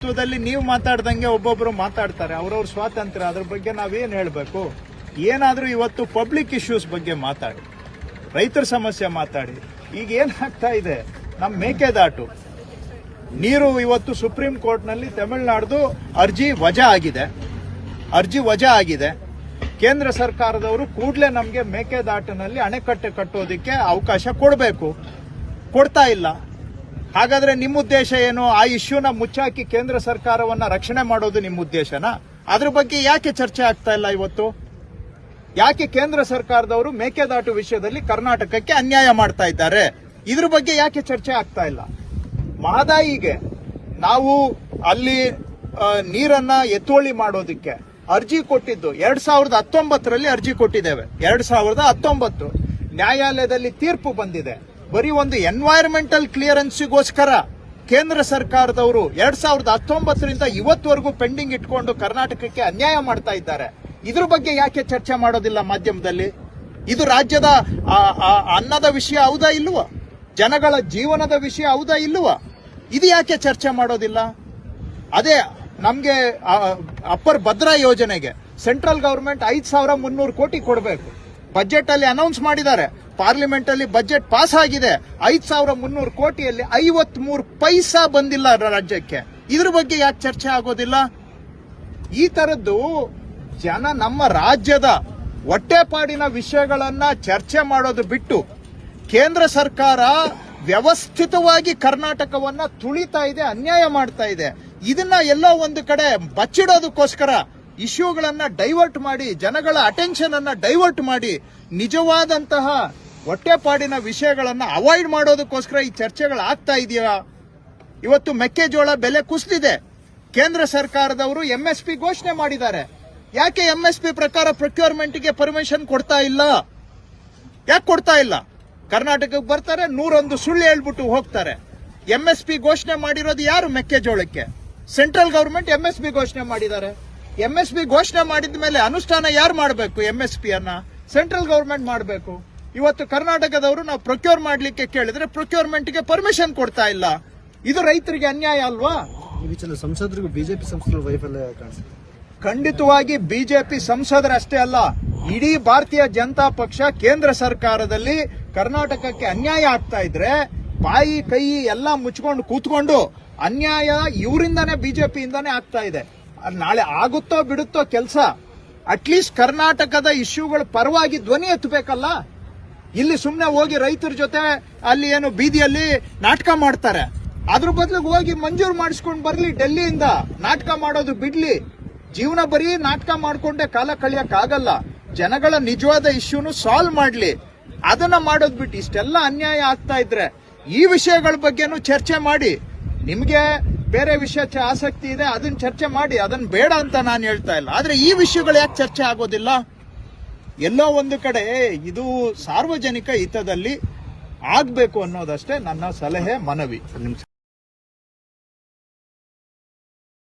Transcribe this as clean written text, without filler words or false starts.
ಪ್ರಜಾಪ್ರಭುತ್ವದಲ್ಲಿ ನೀವು ಮಾತಾಡ್ದಂಗೆ ಒಬ್ಬೊಬ್ರು ಮಾತಾಡ್ತಾರೆ, ಅವ್ರವ್ರ ಸ್ವಾತಂತ್ರ್ಯ, ಅದ್ರ ಬಗ್ಗೆ ನಾವೇನ್ ಹೇಳ್ಬೇಕು? ಏನಾದ್ರೂ ಇವತ್ತು ಪಬ್ಲಿಕ್ ಇಶ್ಯೂಸ್ ಬಗ್ಗೆ ಮಾತಾಡಿ, ರೈತರ ಸಮಸ್ಯೆ ಮಾತಾಡಿ. ಈಗ ಏನಾಗ್ತಾ ಇದೆ, ನಮ್ಮ ಮೇಕೆದಾಟು ನೀರು ಇವತ್ತು ಸುಪ್ರೀಂ ಕೋರ್ಟ್ನಲ್ಲಿ ತಮಿಳುನಾಡ್ದು ಅರ್ಜಿ ವಜಾ ಆಗಿದೆ. ಕೇಂದ್ರ ಸರ್ಕಾರದವರು ಕೂಡಲೇ ನಮಗೆ ಮೇಕೆದಾಟಿನಲ್ಲಿ ಅಣೆಕಟ್ಟೆ ಕಟ್ಟೋದಕ್ಕೆ ಅವಕಾಶ ಕೊಡ್ತಾ ಇಲ್ಲ. ಹಾಗಾದ್ರೆ ನಿಮ್ಮ ಉದ್ದೇಶ ಏನು? ಆ ಇಶ್ಯೂನ ಮುಚ್ಚಾಕಿ ಕೇಂದ್ರ ಸರ್ಕಾರವನ್ನ ರಕ್ಷಣೆ ಮಾಡೋದು ನಿಮ್ಮ ಉದ್ದೇಶನಾ? ಅದ್ರ ಬಗ್ಗೆ ಯಾಕೆ ಚರ್ಚೆ ಆಗ್ತಾ ಇಲ್ಲ ಇವತ್ತು? ಯಾಕೆ ಕೇಂದ್ರ ಸರ್ಕಾರದವರು ಮೇಕೆದಾಟು ವಿಷಯದಲ್ಲಿ ಕರ್ನಾಟಕಕ್ಕೆ ಅನ್ಯಾಯ ಮಾಡ್ತಾ ಇದ್ದಾರೆ? ಇದ್ರ ಬಗ್ಗೆ ಯಾಕೆ ಚರ್ಚೆ ಆಗ್ತಾ ಇಲ್ಲ? ಮಹದಾಯಿಗೆ ನಾವು ಅಲ್ಲಿ ನೀರನ್ನ ಎತ್ತುವಳಿ ಮಾಡೋದಕ್ಕೆ ಅರ್ಜಿ ಕೊಟ್ಟಿದ್ದು 2019ರಲ್ಲಿ ಅರ್ಜಿ ಕೊಟ್ಟಿದ್ದೇವೆ. 2019 ನ್ಯಾಯಾಲಯದಲ್ಲಿ ತೀರ್ಪು ಬಂದಿದೆ. ಬರೀ ಒಂದು ಎನ್ವೈರನ್ಮೆಂಟಲ್ ಕ್ಲಿಯರೆನ್ಸ್ಗೋಸ್ಕರ ಕೇಂದ್ರ ಸರ್ಕಾರದವರು 2019ರಿಂದ ಇವತ್ತವರೆಗೂ ಪೆಂಡಿಂಗ್ ಇಟ್ಕೊಂಡು ಕರ್ನಾಟಕಕ್ಕೆ ಅನ್ಯಾಯ ಮಾಡ್ತಾ ಇದ್ದಾರೆ. ಇದ್ರ ಬಗ್ಗೆ ಯಾಕೆ ಚರ್ಚೆ ಮಾಡೋದಿಲ್ಲ ಮಾಧ್ಯಮದಲ್ಲಿ? ಇದು ರಾಜ್ಯದ ಅನ್ನದ ವಿಷಯ ಹೌದಾ ಇಲ್ವಾ? ಜನಗಳ ಜೀವನದ ವಿಷಯ ಹೌದಾ ಇಲ್ವಾ? ಇದು ಯಾಕೆ ಚರ್ಚೆ ಮಾಡೋದಿಲ್ಲ? ಅದೇ ನಮ್ಗೆ ಅಪ್ಪರ್ ಭದ್ರಾ ಯೋಜನೆಗೆ ಸೆಂಟ್ರಲ್ ಗವರ್ಮೆಂಟ್ 5,300 ಕೋಟಿ ಕೊಡಬೇಕು. ಬಜೆಟ್ ಅಲ್ಲಿ ಅನೌನ್ಸ್ ಮಾಡಿದ್ದಾರೆ, ಪಾರ್ಲಿಮೆಂಟ್ ಅಲ್ಲಿ ಬಜೆಟ್ ಪಾಸ್ ಆಗಿದೆ. 5,300 ಕೋಟಿಯಲ್ಲಿ 53 ಪೈಸಾ ಬಂದಿಲ್ಲ ರಾಜ್ಯಕ್ಕೆ. ಇದ್ರ ಬಗ್ಗೆ ಯಾಕೆ ಚರ್ಚೆ ಆಗೋದಿಲ್ಲ? ಈ ತರದ್ದು ನಮ್ಮ ರಾಜ್ಯದ ಹೊಟ್ಟೆಪಾಡಿನ ವಿಷಯಗಳನ್ನ ಚರ್ಚೆ ಮಾಡೋದು ಬಿಟ್ಟು ಕೇಂದ್ರ ಸರ್ಕಾರ ವ್ಯವಸ್ಥಿತವಾಗಿ ಕರ್ನಾಟಕವನ್ನ ತುಳಿತಾ ಇದೆ, ಅನ್ಯಾಯ ಮಾಡ್ತಾ ಇದೆ. ಇದನ್ನ ಎಲ್ಲೋ ಒಂದು ಕಡೆ ಬಚ್ಚಿಡೋದಕ್ಕೋಸ್ಕರ ಇಶ್ಯೂಗಳನ್ನ ಡೈವರ್ಟ್ ಮಾಡಿ, ಜನಗಳ ಅಟೆನ್ಷನ್ ಅನ್ನ ಡೈವರ್ಟ್ ಮಾಡಿ, ನಿಜವಾದಂತಹ ಹೊಟ್ಟೆಪಾಡಿನ ವಿಷಯಗಳನ್ನ ಅವಾಯ್ಡ್ ಮಾಡೋದಕ್ಕೋಸ್ಕರ ಈ ಚರ್ಚೆಗಳು ಆಗ್ತಾ ಇದೆಯಾ? ಇವತ್ತು ಮೆಕ್ಕೆಜೋಳ ಬೆಲೆ ಕುಸಿದಿದೆ. ಕೇಂದ್ರ ಸರ್ಕಾರದವರು MSP ಘೋಷಣೆ ಮಾಡಿದ್ದಾರೆ. ಯಾಕೆ MSP ಪ್ರಕಾರ ಪ್ರೊಕ್ಯೂರ್ಮೆಂಟ್ಗೆ ಪರ್ಮಿಷನ್ ಕೊಡ್ತಾ ಇಲ್ಲ? ಯಾಕೆ ಕೊಡ್ತಾ ಇಲ್ಲ? ಕರ್ನಾಟಕಕ್ಕೆ ಬರ್ತಾರೆ, 101 ಸುಳ್ಳು ಹೇಳ್ಬಿಟ್ಟು ಹೋಗ್ತಾರೆ. MSP ಘೋಷಣೆ ಮಾಡಿರೋದು ಯಾರು? ಮೆಕ್ಕೆಜೋಳಕ್ಕೆ ಸೆಂಟ್ರಲ್ ಗವರ್ಮೆಂಟ್ MSP ಘೋಷಣೆ ಮಾಡಿದ್ದಾರೆ. MSP ಘೋಷಣೆ ಮಾಡಿದ ಮೇಲೆ ಅನುಷ್ಠಾನ ಯಾರು ಮಾಡಬೇಕು? MSP ಅನ್ನ ಸೆಂಟ್ರಲ್ ಗವರ್ಮೆಂಟ್ ಮಾಡಬೇಕು. ಇವತ್ತು ಕರ್ನಾಟಕದವರು ನಾವು ಪ್ರೊಕ್ಯೂರ್ ಮಾಡ್ಲಿಕ್ಕೆ ಕೇಳಿದ್ರೆ ಪ್ರೊಕ್ಯೂರ್ಮೆಂಟ್ಗೆ ಪರ್ಮಿಷನ್ ಕೊಡ್ತಾ ಇಲ್ಲ. ಇದು ರೈತರಿಗೆ ಅನ್ಯಾಯ ಅಲ್ವಾ? ಸಂಸದರಿಗೂ ಬಿಜೆಪಿ ಸಂಸದರು ವೈಫಲ್ಯ ಕಾಣಿಸುತ್ತೆ. ಖಂಡಿತವಾಗಿ ಬಿಜೆಪಿ ಸಂಸದರಷ್ಟೇ ಅಲ್ಲ, ಇಡೀ ಭಾರತೀಯ ಜನತಾ ಪಕ್ಷ ಕೇಂದ್ರ ಸರ್ಕಾರದಲ್ಲಿ ಕರ್ನಾಟಕಕ್ಕೆ ಅನ್ಯಾಯ ಆಗ್ತಾ ಇದ್ರೆ ಬಾಯಿ ಕೈ ಎಲ್ಲ ಮುಚ್ಕೊಂಡು ಕೂತ್ಕೊಂಡು ಅನ್ಯಾಯ ಇವರಿಂದಾನೇ ಬಿಜೆಪಿಯಿಂದಾನೇ ಆಗ್ತಾ ಇದೆ. ನಾಳೆ ಆಗುತ್ತೋ ಬಿಡುತ್ತೋ ಕೆಲಸ, ಅಟ್ಲೀಸ್ಟ್ ಕರ್ನಾಟಕದ ಇಶ್ಯೂಗಳ ಪರವಾಗಿ ಧ್ವನಿ ಎತ್ತಬೇಕಲ್ಲ. ಇಲ್ಲಿ ಸುಮ್ಮನೆ ಹೋಗಿ ರೈತರ ಜೊತೆ ಅಲ್ಲಿ ಏನು ಬೀದಿಯಲ್ಲಿ ನಾಟಕ ಮಾಡ್ತಾರೆ. ಅದ್ರ ಬದಲಿಗೆ ಹೋಗಿ ಮಂಜೂರು ಮಾಡಿಸ್ಕೊಂಡು ಬರ್ಲಿ, ಡೆಲ್ಲಿಯಿಂದ ನಾಟಕ ಮಾಡೋದು ಬಿಡ್ಲಿ. ಜೀವನ ಬರೀ ನಾಟಕ ಮಾಡ್ಕೊಂಡೆ ಕಾಲ ಕಳಿಯಕ್ಕಾಗಲ್ಲ. ಜನಗಳ ನಿಜವಾದ ಇಶ್ಯೂನು ಸಾಲ್ವ್ ಮಾಡ್ಲಿ. ಅದನ್ನ ಮಾಡೋದ್ ಬಿಟ್ಟು ಇಷ್ಟೆಲ್ಲ ಅನ್ಯಾಯ ಆಗ್ತಾ ಇದ್ರೆ ಈ ವಿಷಯಗಳ ಬಗ್ಗೆನೂ ಚರ್ಚೆ ಮಾಡಿ. ನಿಮ್ಗೆ ಬೇರೆ ವಿಷಯ ಆಸಕ್ತಿ ಇದೆ, ಅದನ್ನ ಚರ್ಚೆ ಮಾಡಿ, ಅದನ್ನ ಬೇಡ ಅಂತ ನಾನು ಹೇಳ್ತಾ ಇಲ್ಲ. ಆದ್ರೆ ಈ ವಿಷಯಗಳು ಯಾಕೆ ಚರ್ಚೆ ಆಗೋದಿಲ್ಲ? ಎಲ್ಲೋ ಒಂದು ಕಡೆ ಇದು ಸಾರ್ವಜನಿಕ ಹಿತದಲ್ಲಿ ಆಗ್ಬೇಕು ಅನ್ನೋದಷ್ಟೇ ನನ್ನ ಸಲಹೆ, ಮನವಿ.